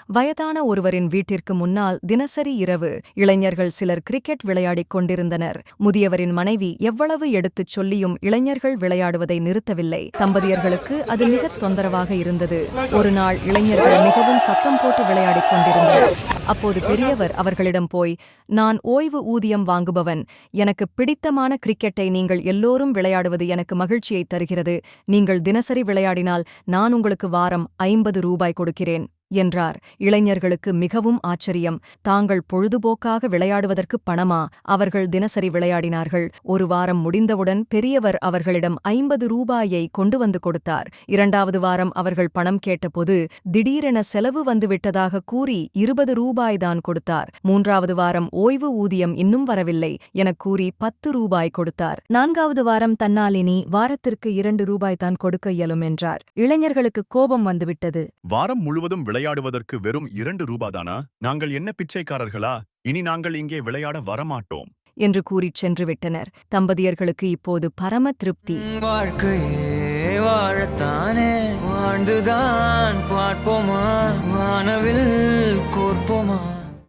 வயதான ஒருவரின் வீட்டிற்கு முன்னால் தினசரி இரவு இளைஞர்கள் சிலர் கிரிக்கெட் விளையாடிக் கொண்டிருந்தனர். முதியவரின் மனைவி எவ்வளவு எடுத்துச் சொல்லியும் இளைஞர்கள் விளையாடுவதை நிறுத்தவில்லை. தம்பதியர்களுக்கு அது மிகத் தொந்தரவாக இருந்தது. ஒரு நாள் இளைஞர்கள் மிகவும் சத்தம் போட்டு விளையாடிக் கொண்டிருந்தனர். அப்போது பெரியவர் அவர்களிடம் போய், நான் ஓய்வு ஊதியம் வாங்குபவன். எனக்கு பிடித்தமான கிரிக்கெட்டை நீங்கள் எல்லோரும் விளையாடுவது எனக்கு மகிழ்ச்சியை தருகிறது. நீங்கள் தினசரி விளையாடினால் நான் உங்களுக்கு வாரம் 50 ரூபாய் கொடுக்கிறேன் என்றார். இளைஞர்களுக்கு மிகவும் ஆச்சரியம். தாங்கள் பொழுதுபோக்காக விளையாடுவதற்கு பணமா? அவர்கள் தினசரி விளையாடினார்கள். ஒரு வாரம் முடிந்தவுடன் பெரியவர் அவர்களிடம் 50 ரூபாயை கொண்டு வந்து கொடுத்தார். 2வது வாரம் அவர்கள் பணம் கேட்டபோது திடீரென செலவு வந்துவிட்டதாக கூறி 20 ரூபாய்தான் கொடுத்தார். 3வது வாரம் ஓய்வு ஊதியம் இன்னும் வரவில்லை எனக் கூறி 10 ரூபாய் கொடுத்தார். 4வது வாரம் தன்னால் இனி வாரத்திற்கு 2 ரூபாய் தான் கொடுக்க இயலும் என்றார். இளைஞர்களுக்கு கோபம் வந்துவிட்டது. வாரம் முழுவதும் விளையாடுவதற்கு வெறும் 2 ரூபாதானா? நாங்கள் என்ன பிச்சைக்காரர்களா? இனி நாங்கள் இங்கே விளையாட வரமாட்டோம் என்று கூறிச் சென்று விட்டனர். தம்பதியர்களுக்கு இப்போது பரம திருப்தி. வாழ்க்கையே வாழத்தானே வாழ்ந்துதான் பார்ப்போமா, வானவில் கோர்ப்போமா.